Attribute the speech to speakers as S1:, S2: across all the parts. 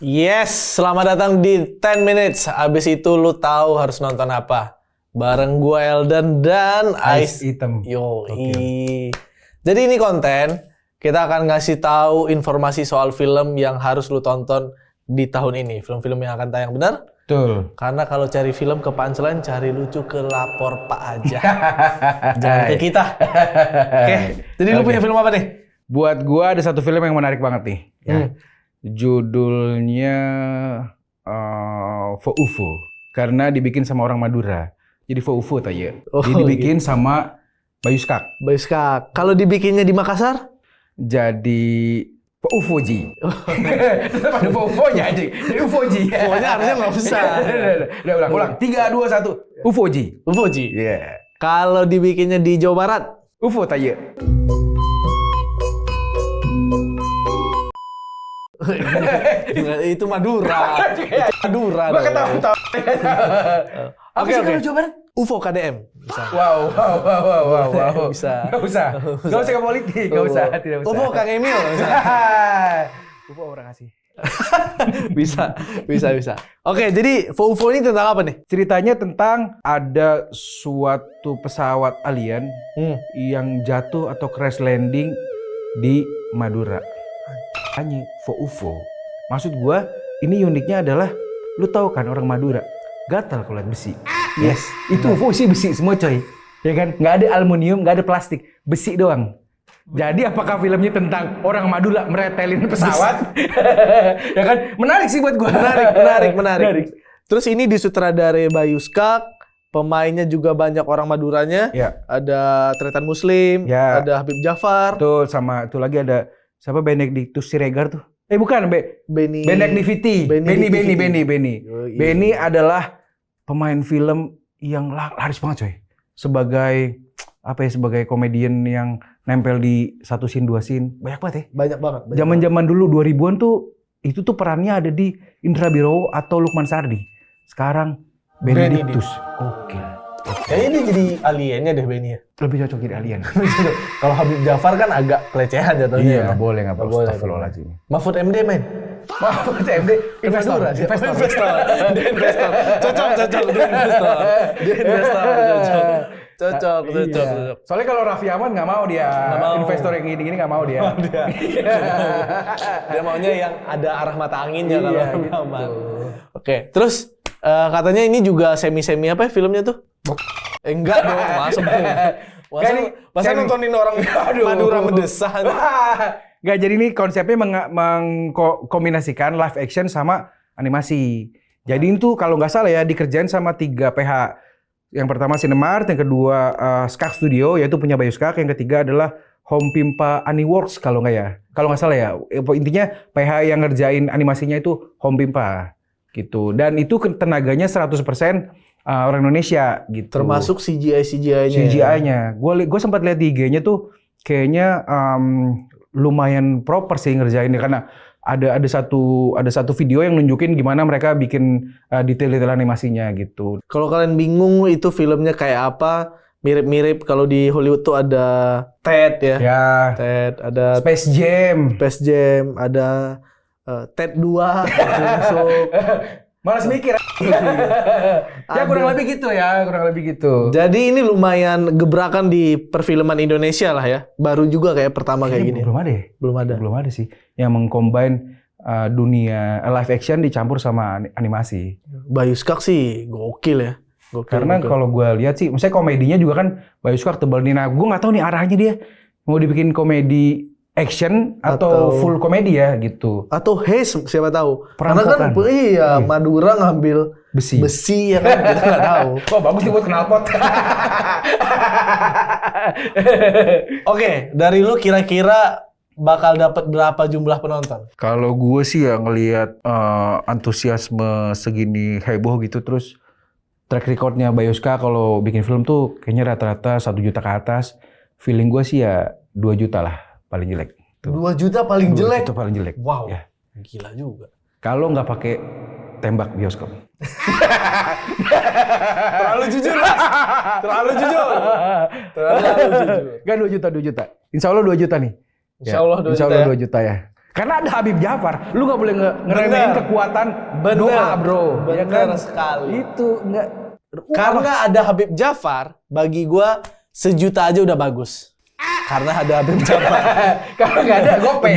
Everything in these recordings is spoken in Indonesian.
S1: Yes, selamat datang di 10 Minutes. Abis itu lu tahu harus nonton apa. Bareng gue Elden dan
S2: Ice Item.
S1: Yoi. Jadi ini konten, kita akan ngasih tahu informasi soal film yang harus lu tonton di tahun ini. Film-film yang akan tayang, benar?
S2: Betul.
S1: Karena kalau cari film ke punchline, cari lucu ke lapor Pak aja. Jangan ke kita. Oke, jadi lu punya film apa nih?
S2: Buat gua ada satu film yang menarik banget nih. Ya. Judulnya Foufou. Karena dibikin sama orang Madura. Jadi Foufou tanya.
S1: Oh,
S2: Jadi dibikin sama Bayu Skak.
S1: Bayu Skak. Kalau dibikinnya di Makassar?
S2: Jadi Ufo-ji. Tetap ada Ufo-nya aja. Jadi Ufo-ji.
S1: Ufo-nya harusnya nggak usah.
S2: Udah ulang. 3, 2, 1. Ufo-ji.
S1: Ufo-ji.
S2: Iya.
S1: Kalau dibikinnya di Jawa Barat?
S2: Ufo tanya.
S1: Itu Madura. Itu Madura.
S2: Gua ketawa-ketawa.
S1: Oke. Jawa Barat? UFO KDM. Bisa.
S2: Wow.
S1: Bisa.
S2: Gak usah ke politik, gak usah, tidak usah.
S1: UFO Kang Emil.
S2: UFO orang kasih.
S1: Bisa. Oke, jadi UFO ini tentang apa nih?
S2: Ceritanya tentang ada suatu pesawat alien yang jatuh atau crash landing di Madura. Hanya UFO. Maksud gua, ini uniknya adalah, lu tahu kan orang Madura gatal kalau lihat besi. Yes, itu UFO sih besi semua coy. Ya kan? Nggak ada aluminium, nggak ada plastik, besi doang. Jadi apakah filmnya tentang orang Madura meretelin pesawat? Ya kan? Menarik sih buat gua.
S1: Menarik. Terus ini disutradarai Bayu Skak, pemainnya juga banyak orang Maduranya.
S2: Ya.
S1: Ada Tretan Muslim,
S2: Ya.
S1: ada Habib Jafar.
S2: Tuh sama itu lagi ada siapa Benedictus Siregar tuh? Bukan, Benedictivity. Benny. Benny adalah pemain film yang laris banget coy. Sebagai komedian yang nempel di satu scene, dua scene. Banyak banget ya.
S1: Banyak banget.
S2: Zaman-zaman dulu 2000-an tuh itu tuh perannya ada di Indra Birowo atau Lukman Sardi. Sekarang Benedictus. Oke.
S1: Kayaknya dia jadi aliennya deh Benny ya.
S2: Lebih cocok jadi alien.
S1: Kalau Habib Jafar kan agak pelecehan jatuhnya.
S2: Iya, nggak boleh. Astagfirullahaladzim.
S1: Mahfud MD men.
S2: Mahfud MD investor.
S1: Dia investor. Cocok. Dia investor. Cocok.
S2: Soalnya kalau Raffi Ahmad nggak mau dia. Investor yang gini-gini nggak mau dia.
S1: Dia maunya yang ada arah mata anginnya kalau Raffi
S2: gitu.
S1: Ahmad. Oke, terus katanya ini juga semi-semi apa ya filmnya tuh? Enggak dong, masa nontonin orang Madura mendesah.
S2: Nggak, jadi ini konsepnya mengkombinasikan live action sama animasi. Jadi ini tuh kalau nggak salah ya dikerjain sama 3 PH. Yang pertama Cinemart, yang kedua Skak Studio, yaitu punya Bayu Skak, yang ketiga adalah Home Pimpa Animworks kalau nggak salah ya. Intinya PH yang ngerjain animasinya itu Home Pimpa gitu. Dan itu tenaganya 100% orang Indonesia gitu.
S1: Termasuk CGI-nya.
S2: CGI-nya. Gue sempat lihat di IG-nya tuh kayaknya lumayan proper sih ngerjainnya, karena ada satu video yang nunjukin gimana mereka bikin detail-detail animasinya gitu.
S1: Kalau kalian bingung itu filmnya kayak apa, mirip-mirip kalau di Hollywood tuh ada Ted ya.
S2: Ya.
S1: Ted, ada
S2: Space Jam,
S1: ada Ted 2 masuk.
S2: malas mikir. Ya kurang lebih gitu.
S1: Jadi ini lumayan gebrakan di perfilman Indonesia lah ya. Baru juga kayak pertama kayak gini.
S2: Belum ada sih yang mengcombine dunia live action dicampur sama animasi.
S1: Bayu Skak sih gokil ya.
S2: Karena kalau gue lihat sih, misalnya komedinya juga kan Bayu Skak tebal nih. Nah, gue nggak tahu nih arahnya dia mau dibikin komedi action atau full komedi ya gitu. Atau
S1: siapa tahu. Karena kan Madura ngambil besi ya kan, kita nggak tahu.
S2: Wah, bagus nih buat knalpot.
S1: Oke, dari lu kira-kira bakal dapat berapa jumlah penonton?
S2: Kalau gue sih ya ngelihat antusiasme segini heboh gitu, terus track recordnya Bayu Skak kalau bikin film tuh kayaknya rata-rata 1 juta ke atas. Feeling gue sih ya 2 juta lah. Paling jelek.
S1: Tuh. 2 juta paling jelek?
S2: 2 juta paling jelek.
S1: Wow,
S2: ya.
S1: Gila juga.
S2: Kalau nggak pakai tembak bioskop.
S1: Terlalu jujur, Mas. Terlalu jujur.
S2: Kan 2 juta. Insya Allah 2 juta nih.
S1: Insya Allah 2 juta ya.
S2: 2 juta ya. Karena ada Habib Jafar, lu nggak boleh ngeremehin kekuatan doa, bro.
S1: Bener
S2: Ya kan?
S1: sekali.
S2: Itu nggak.
S1: Karena ada Habib Jafar, bagi gua 1 juta aja udah bagus. Karena ada Habib Jafar.
S2: Kalau nggak ada gope.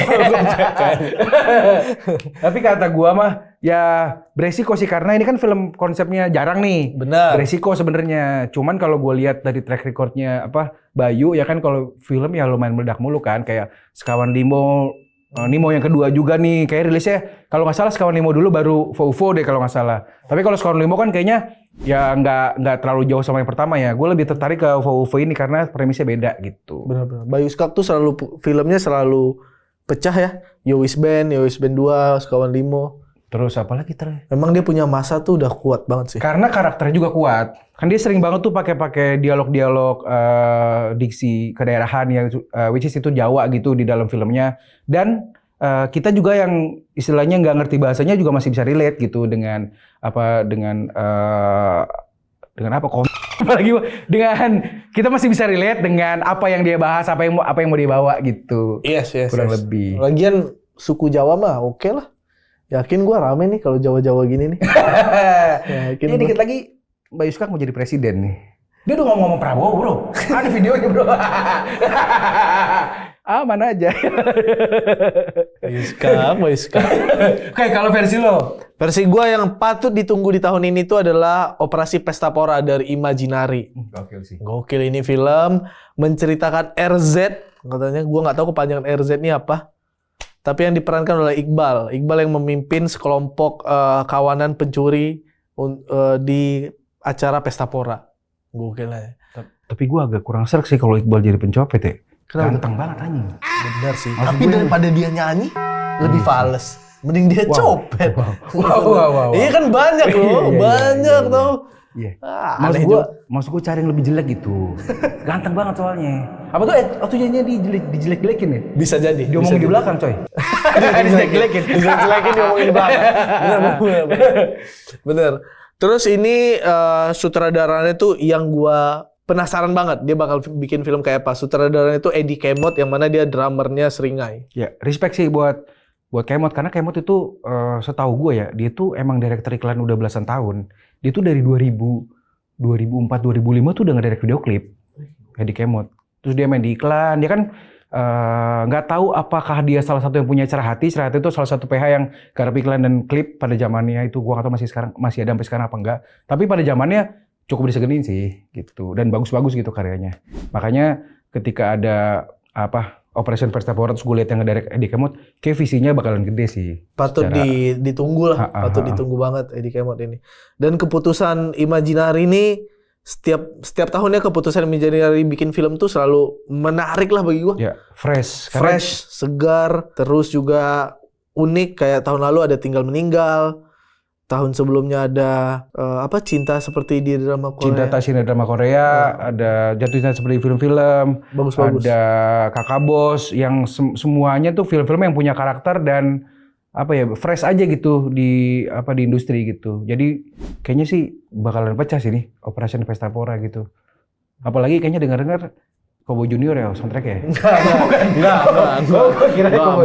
S2: Tapi kata gua mah ya beresiko sih karena ini kan film konsepnya jarang nih.
S1: Bener.
S2: Beresiko sebenarnya. Cuman kalau gua lihat dari track recordnya Bayu ya kan kalau film ya lumayan meledak mulu kan kayak Sekawan Limo. Nemo yang kedua juga nih, kayak rilisnya kalau nggak salah Sekawan Limo dulu baru UFO deh kalau nggak salah. Tapi kalau Sekawan Limo kan kayaknya ya nggak terlalu jauh sama yang pertama ya. Gue lebih tertarik ke UFO ini karena premisnya beda gitu.
S1: Benar-benar. Bayu Skak tuh filmnya selalu pecah ya. Yo Wis Band 2, Sekawan Limo.
S2: Terus apa lagi ter?
S1: Memang dia punya masa tuh udah kuat banget sih.
S2: Karena karakternya juga kuat. Kan dia sering banget tuh pakai dialog-dialog diksi kedaerahan yang which is itu Jawa gitu di dalam filmnya. Dan kita juga yang istilahnya nggak ngerti bahasanya juga masih bisa relate gitu dengan kita masih bisa relate dengan apa yang dia bahas, apa yang mau dia bawa gitu.
S1: Yes.
S2: Kurang lebih.
S1: Lagian suku Jawa mah oke lah. Yakin gua rame nih kalau Jawa-Jawa gini nih. Yakin
S2: Ini dikit lagi Bayu Skak mau jadi presiden nih. Dia udah ngomong Prabowo, bro. Ada videonya, bro. Aman aja.
S1: Bayu Skak.
S2: Oke, kalau versi lo?
S1: Versi gua yang patut ditunggu di tahun ini tuh adalah Operasi Pesta Pora dari Imaginary.
S2: Gokil sih.
S1: Gokil ini film menceritakan RZ. Katanya gua nggak tahu kepanjangan RZ ini apa. Tapi yang diperankan oleh Iqbal yang memimpin sekelompok kawanan pencuri di acara Pesta Pora. Gokil ya.
S2: Tapi gue agak kurang serk sih kalau Iqbal jadi pencopet ya. Ganteng banget anjing.
S1: Benar sih.
S2: Maksud
S1: Tapi
S2: gue-
S1: daripada dia nyanyi, lebih fales. Mending dia copet.
S2: Wow.
S1: Iya kan banyak loh, banyak tau.
S2: Iya.
S1: Aneh
S2: Maksud gue cari yang lebih jelek gitu. Ganteng banget soalnya. Apa tuh? Waktu jadinya dijelek-jelekin ya?
S1: Bisa jadi.
S2: Diomongin di belakang coy. Dijelek-jelekin.
S1: Dijelek-jelekin diomongin di belakang. Bener. Terus ini sutradaranya tuh yang gua penasaran banget. Dia bakal bikin film kayak apa. Sutradaranya tuh Eddie Kemot yang mana dia drummernya Seringai.
S2: Ya, respect sih buat Kemot karena Kemot itu setahu gue ya, dia tuh emang direktur iklan udah belasan tahun. Dia tuh dari 2004, 2005 tuh udah ngedirect video klip. Eddie Kemot. Terus dia main di iklan, dia kan nggak tahu apakah dia salah satu yang punya Cerah Hati. Cerah Hati itu salah satu PH yang garap iklan dan klip pada zamannya itu. Gua nggak tahu masih ada sampai sekarang apa enggak. Tapi pada zamannya cukup disegenin sih gitu dan bagus-bagus gitu karyanya. Makanya ketika ada Operation Pesta Pora terus gue lihat yang ngedirect Eddie Kemot, kayak visinya bakalan gede sih.
S1: Patut ditunggu lah. Patut ditunggu banget Eddie Kemot ini. Dan keputusan Imaginary ini setiap tahunnya keputusan Imaginary bikin film tuh selalu menarik lah bagi gua.
S2: Ya, fresh,
S1: segar, terus juga unik. Kayak tahun lalu ada Tinggal Meninggal, tahun sebelumnya ada Cinta Seperti di Drama Korea.
S2: Cinta Tak Cinta Drama Korea, ada Jatuh Cinta Seperti Film-film,
S1: Bagus-bagus.
S2: ada Kakak Bos, yang semuanya tuh film-film yang punya karakter dan fresh aja gitu di industri gitu. Jadi kayaknya sih bakalan pecah sih nih Operation Pesta Pora gitu. Apalagi kayaknya dengar-dengar Cowboy Junior ya soundtrack ya.
S1: Enggak.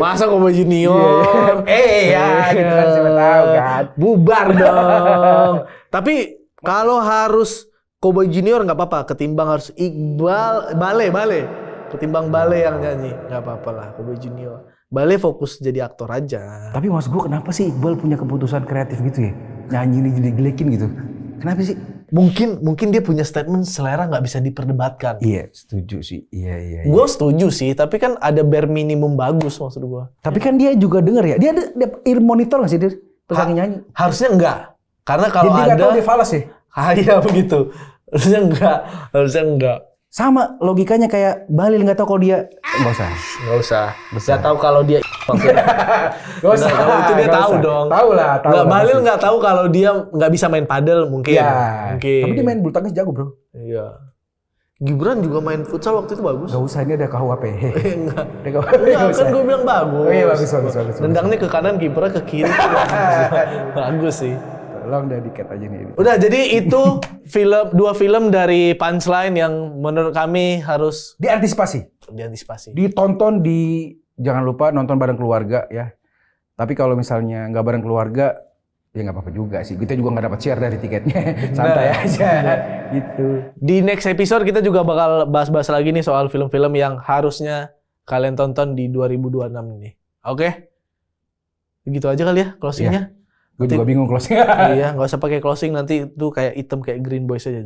S1: Masa Cowboy Junior?
S2: Ya, gitu kan siapa tahu kan.
S1: Bubar dong. Tapi kalau harus Cowboy Junior nggak apa-apa, ketimbang harus Iqbal, Bale. Ketimbang Bale yang nyanyi, nggak apa-apa lah Cowboy Junior. Bale fokus jadi aktor aja.
S2: Tapi maksud gue kenapa sih Iqbal punya keputusan kreatif gitu ya? Nyanyi jelek-jelekin gitu. Kenapa sih?
S1: Mungkin dia punya statement selera nggak bisa diperdebatkan.
S2: Iya, setuju sih. Iya.
S1: Gue setuju sih, tapi kan ada bare minimum bagus maksud gue.
S2: Tapi kan dia juga denger ya. Dia ada ear monitor nggak sih dia pas lagi nyanyi?
S1: Harusnya enggak. Karena kalau
S2: Jadi
S1: ada
S2: nggak tahu dia falas ya?
S1: iya begitu. Harusnya enggak.
S2: Sama logikanya kayak Balil nggak tahu kalau dia nggak usah.
S1: Nggak tahu kalau dia maksudnya.
S2: Nggak usah.
S1: Kalau itu dia tahu dong.
S2: Tahu lah.
S1: Nggak, Balil nggak tahu kalau dia nggak bisa main padel mungkin.
S2: Ya.
S1: Mungkin.
S2: Tapi dia main bulu tangkis jago bro.
S1: Iya. Gibran juga main futsal waktu itu bagus.
S2: Gak usah, ini ada KUHP.
S1: Enggak.
S2: Ada KUHP.
S1: Enggak, kan gue bilang bagus.
S2: Oh iya bagus.
S1: Nendangnya ke kanan, kipernya ke kiri. Bagus sih.
S2: Tolong udah diket aja nih.
S1: Udah, jadi itu dua film dari Punchline yang menurut kami harus
S2: Diantisipasi.
S1: diantisipasi.
S2: Ditonton di jangan lupa nonton bareng keluarga ya. Tapi kalau misalnya nggak bareng keluarga, ya nggak apa-apa juga sih. Kita juga nggak dapat share dari tiketnya. Santai aja gitu.
S1: Di next episode kita juga bakal bahas-bahas lagi nih soal film-film yang harusnya kalian tonton di 2026 ini. Oke? Begitu aja kali ya closingnya.
S2: Gue juga bingung closing.
S1: Iya, nggak usah pakai closing, nanti itu kayak item kayak Green Boys aja.